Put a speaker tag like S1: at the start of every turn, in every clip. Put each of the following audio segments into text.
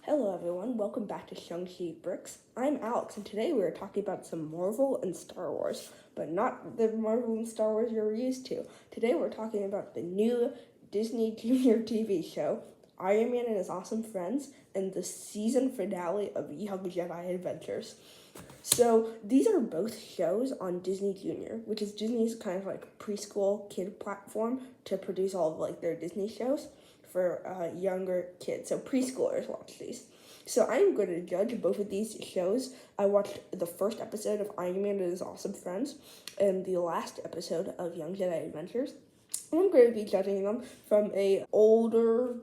S1: Hello everyone, welcome back to Shang-Chi Bricks. I'm Alex, and today we are talking about some Marvel and Star Wars, but not the Marvel and Star Wars you're used to. Today we're talking about the new Disney Junior TV show, Iron Man and His Awesome Friends, and the season finale of Young Jedi Adventures. So these are both shows on Disney Junior, which is Disney's kind of like preschool kid platform to produce all of like their Disney shows for younger kids. So preschoolers watch these. So I'm going to judge both of these shows. I watched the first episode of Iron Man and His Awesome Friends and the last episode of Young Jedi Adventures. And I'm going to be judging them from a older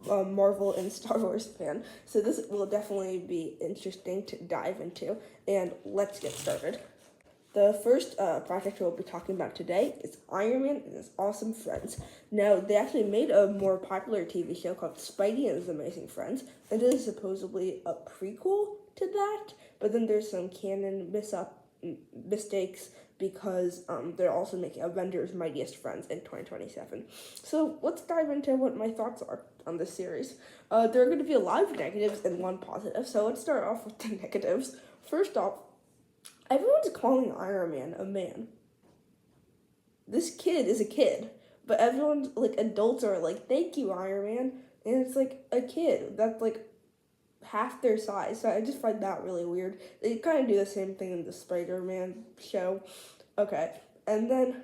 S1: Marvel and Star Wars fan. So this will definitely be interesting to dive into. And let's get started. The first project we'll be talking about today is Iron Man and His Awesome Friends. Now, they actually made a more popular TV show called Spidey and His Amazing Friends, and it is supposedly a prequel to that, but then there's some canon mistakes because they're also making Avengers Mightiest Friends in 2027. So let's dive into what my thoughts are on this series. There are going to be a lot of negatives and one positive, so let's start off with the negatives. First off, everyone's calling Iron Man a man. This kid is a kid, but everyone's like adults are like, "Thank you, Iron Man," and it's like a kid that's like half their size. So I just find that really weird. They kind of do the same thing in the Spider-Man show. Okay, and then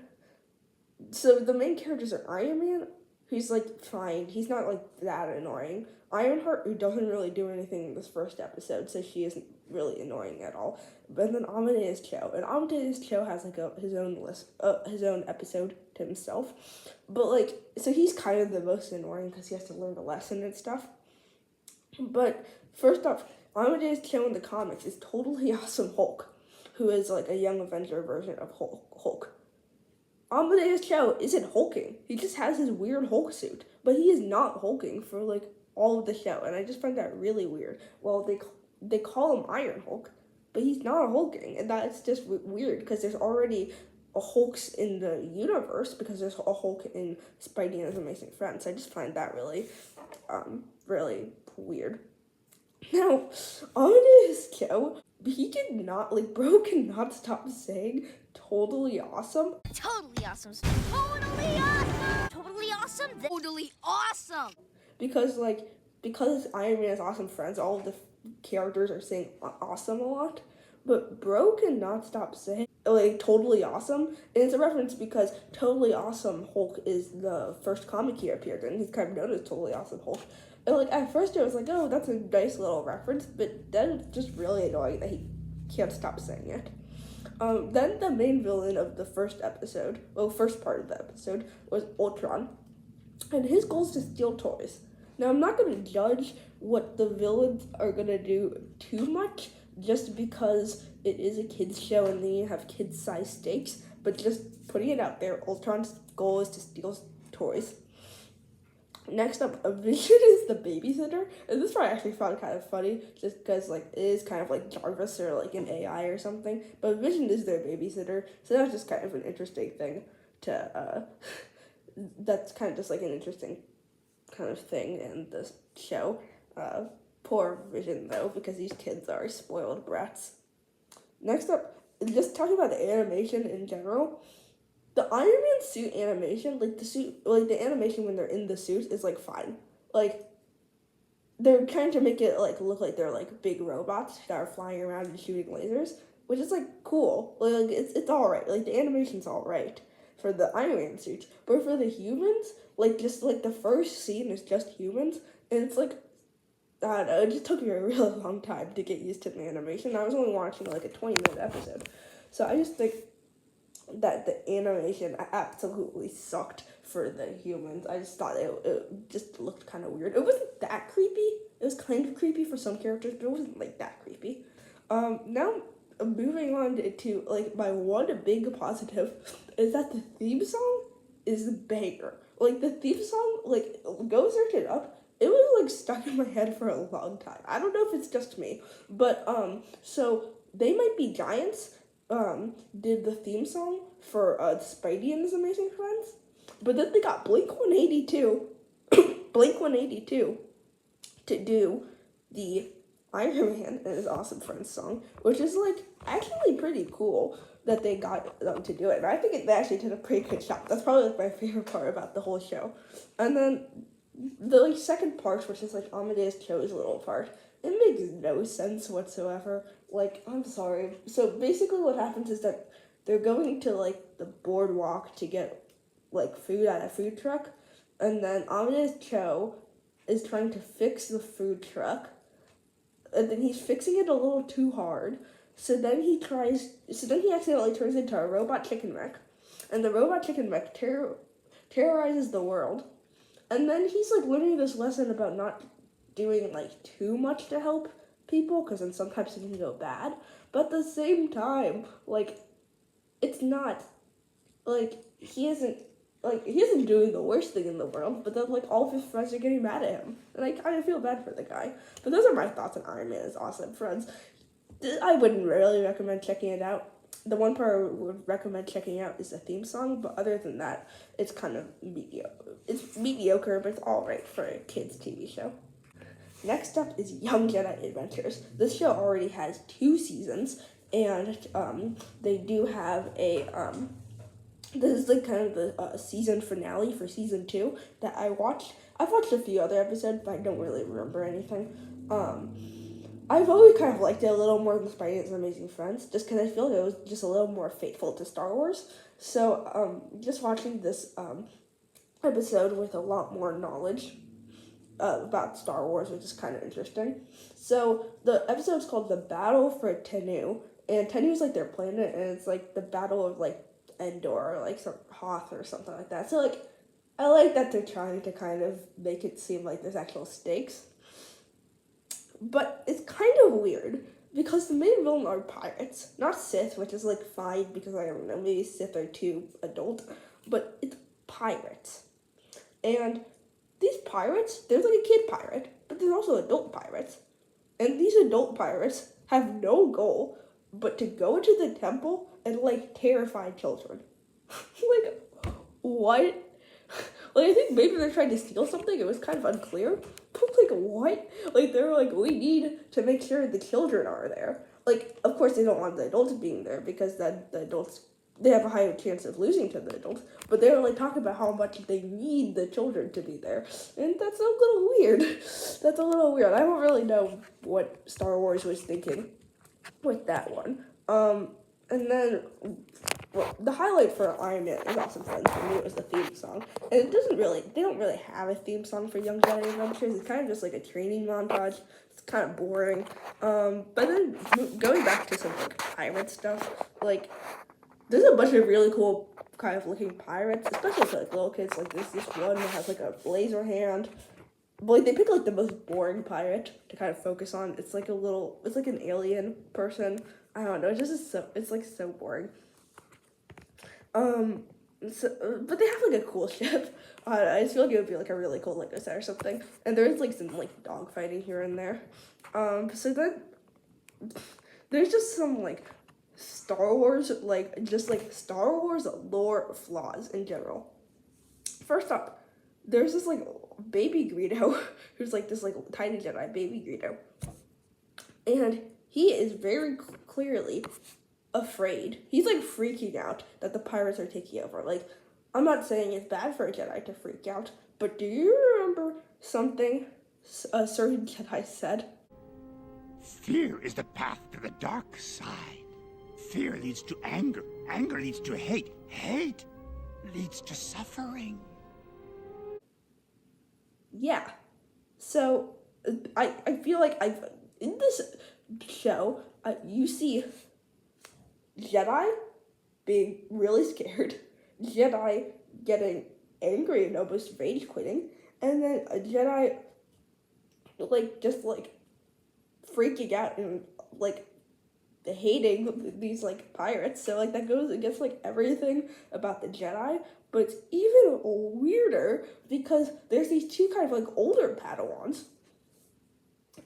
S1: so the main characters are Iron Man, who's like fine. He's not like that annoying. Ironheart, who doesn't really do anything in this first episode, so she isn't really annoying at all. But then Amadeus Cho, and Amadeus Cho has like his own episode to himself. But like, so he's kind of the most annoying because he has to learn a lesson and stuff. But first off, Amadeus Cho in the comics is totally awesome Hulk, who is like a young Avenger version of Hulk. Amadeus Cho isn't hulking. He just has his weird Hulk suit, but he is not hulking for like all of the show, and I just find that really weird. Well, they call him Iron Hulk, but he's not hulking, and that's just weird because there's already a Hulks in the universe because there's a Hulk in Spidey and His Amazing Friends. I just find that really weird. Now, Amadeus Cho, he cannot stop saying totally awesome.
S2: Totally awesome. Totally awesome. Totally awesome. Totally awesome.
S1: Because Iron Man Has Awesome Friends, all of the characters are saying awesome a lot. But bro cannot stop saying like totally awesome. And it's a reference because Totally Awesome Hulk is the first comic he appeared in. He's kind of known as Totally Awesome Hulk. And like at first it was like, oh, that's a nice little reference, but then it's just really annoying that he can't stop saying it. Then the main villain of the first part of the episode was Ultron. And his goal is to steal toys. Now, I'm not going to judge what the villains are going to do too much, just because it is a kid's show and they have kid-sized stakes, but just putting it out there, Ultron's goal is to steal toys. Next up, Vision is the babysitter, and this part I actually found kind of funny, just because like it is kind of like Jarvis or like an AI or something, but Vision is their babysitter, so that's just kind of an interesting thing that's kind of just like an interesting kind of thing in the show. Poor Vision though, because these kids are spoiled brats. Next up, just talking about the animation in general. The Iron Man suit animation, the animation when they're in the suit is like fine. Like they're trying to make it like look like they're like big robots that are flying around and shooting lasers, which is like cool. Like it's all right. Like the animation's all right for the Iron Man suits, but for the humans, like just like the first scene is just humans, and it's like I don't know. It just took me a really long time to get used to the animation. I was only watching like a 20-minute episode, so I just think that the animation absolutely sucked for the humans. I just thought it just looked kind of weird. It wasn't that creepy. It was kind of creepy for some characters, but it wasn't like that creepy. Now moving on to like my one big positive is that the theme song is a banger. Like the theme song, like go search it up. It was like stuck in my head for a long time. I don't know if it's just me, but so They Might Be Giants did the theme song for Spidey and His Amazing Friends, but then they got Blink 182 to do the Iron Man and his awesome friends song, which is like actually pretty cool that they got them to do it. And I think they actually did a pretty good job. That's probably like my favorite part about the whole show. And then the like second part, which is like Amadeus Cho's little part, it makes no sense whatsoever. Like, I'm sorry. So basically what happens is that they're going to like the boardwalk to get like food at a food truck, and then Amadeus Cho is trying to fix the food truck, and then he's fixing it a little too hard. So then he accidentally turns into a robot chicken mech, and the robot chicken mech terrorizes the world. And then he's like learning this lesson about not doing like too much to help people, because then sometimes it can go bad. But at the same time, like, it's not like he isn't doing the worst thing in the world, but then like all of his friends are getting mad at him, and I kind of feel bad for the guy. But those are my thoughts on Iron Man is awesome friends. I wouldn't really recommend checking it out. The one part I would recommend checking out is the theme song, but other than that, it's kind of mediocre. It's mediocre, but it's all right for a kids' TV show. Next up is Young Jedi Adventures. This show already has 2 seasons, and they do have a this is like kind of the season finale for season 2 that I watched. I've watched a few other episodes, but I don't really remember anything. I've always kind of liked it a little more than Spidey and His Amazing Friends, just because I feel like it was just a little more faithful to Star Wars. So, just watching this episode with a lot more knowledge about Star Wars, which is kind of interesting. So, the episode's called The Battle for Tennu, and Tennu is like their planet, and it's like the Battle of like Endor, or like some Hoth or something like that. So, like, I like that they're trying to kind of make it seem like there's actual stakes. But it's kind of weird because the main villain are pirates, not Sith, which is like fine because I don't know, maybe Sith are too adult, but it's pirates. And these pirates, there's like a kid pirate, but there's also adult pirates. And these adult pirates have no goal but to go into the temple and like terrify children. Like, what? Like, I think maybe they're trying to steal something. It was kind of unclear. But, like, what? Like, they're like, we need to make sure the children are there. Like, of course, they don't want the adults being there because then the adults, they have a higher chance of losing to the adults. But they're, like, talking about how much they need the children to be there. And that's a little weird. That's a little weird. I don't really know what Star Wars was thinking with that one. And then, well, the highlight for Iron Man is Awesome Friends for me was the theme song. And they don't really have a theme song for Young Jedi Adventures. It's kind of just like a training montage. It's kind of boring. But then going back to some like pirate stuff, like there's a bunch of really cool kind of looking pirates, especially for like little kids. Like there's this one that has like a laser hand. But like they pick like the most boring pirate to kind of focus on. It's like an alien person. I don't know. It's like so boring. But they have like a cool ship. I just feel like it would be like a really cool Lego set or something. And there's like some like dog fighting here and there. So then there's just some like Star Wars lore flaws in general. First up, there's this like baby Greedo who's like this like tiny Jedi baby Greedo, and he is very clearly afraid. He's like freaking out that the pirates are taking over. Like, I'm not saying it's bad for a Jedi to freak out, but do you remember something a certain Jedi said?
S3: Fear is the path to the dark side. Fear leads to anger. Anger leads to hate. Hate leads to suffering.
S1: Yeah. So, I feel like in this show, you see Jedi being really scared, Jedi getting angry and almost rage quitting, and then a Jedi like just like freaking out and like hating these like pirates. So like that goes against like everything about the Jedi, but it's even weirder because there's these 2 kind of like older Padawans,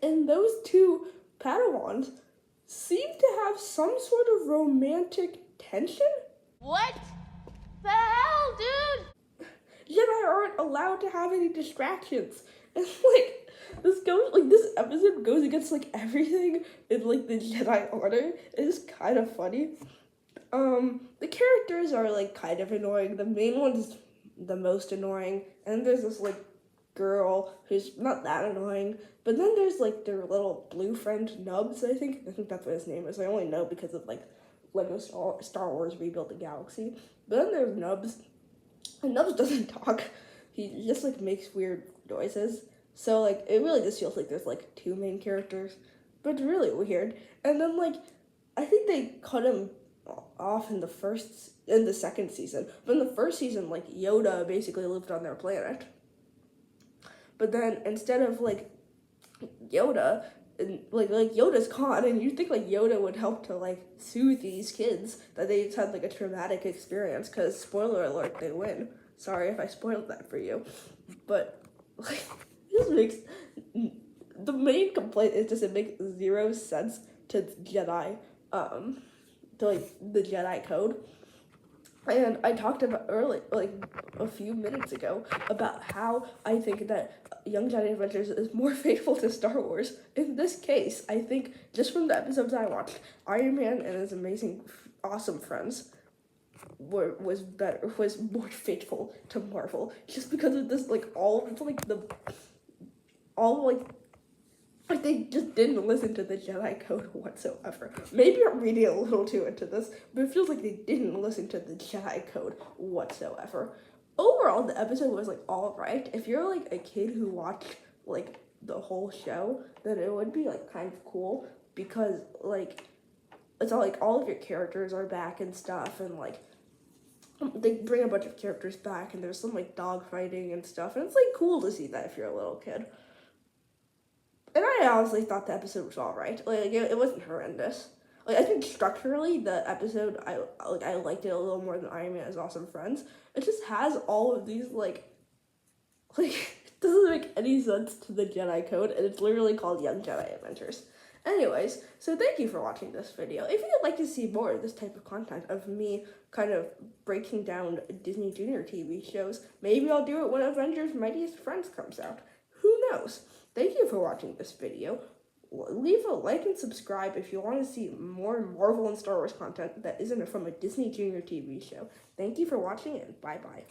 S1: and those 2 Padawans seem to have some sort of romantic tension.
S2: What the hell, dude?
S1: Jedi aren't allowed to have any distractions. And this episode goes against like everything in like the Jedi Order. It's kind of funny. The characters are like kind of annoying. The main one's the most annoying, and there's this like girl who's not that annoying. But then there's like their little blue friend Nubs. I think that's what his name is. I only know because of like Lego Star Wars Rebuild the Galaxy. But then there's Nubs, and Nubs doesn't talk. He just like makes weird noises. So like it really just feels like there's like two main characters, but it's really weird. And then like I think they cut him off in the second season. But in the first season, like Yoda basically lived on their planet. But then instead of like Yoda, and like Yoda's gone, and you'd think like Yoda would help to like soothe these kids that they just had like a traumatic experience. Because spoiler alert, they win. Sorry if I spoiled that for you, but like this makes the main complaint is just it makes zero sense to Jedi, to like the Jedi code. And I talked about like a few minutes ago, about how I think that Young Jedi Adventures is more faithful to Star Wars. In this case, I think just from the episodes I watched, Iron Man and his amazing, awesome friends was more faithful to Marvel, just because of this like they just didn't listen to the Jedi Code whatsoever. Maybe I'm reading a little too into this, but it feels like they didn't listen to the Jedi Code whatsoever. Overall, the episode was like all right. If you're like a kid who watched like the whole show, then it would be like kind of cool, because like it's all like all of your characters are back and stuff, and like they bring a bunch of characters back, and there's some like dog fighting and stuff, and it's like cool to see that if you're a little kid. And I honestly thought the episode was alright. Like it wasn't horrendous. Like I think structurally the episode I liked it a little more than Iron Man is Awesome Friends. It just has all of these like it doesn't make any sense to the Jedi Code, and it's literally called Young Jedi Adventures. Anyways, so thank you for watching this video. If you'd like to see more of this type of content of me kind of breaking down Disney Junior TV shows, maybe I'll do it when Avengers Mightiest Friends comes out. Who knows? Thank you for watching this video. Leave a like and subscribe if you want to see more Marvel and Star Wars content that isn't from a Disney Junior TV show. Thank you for watching, and bye-bye.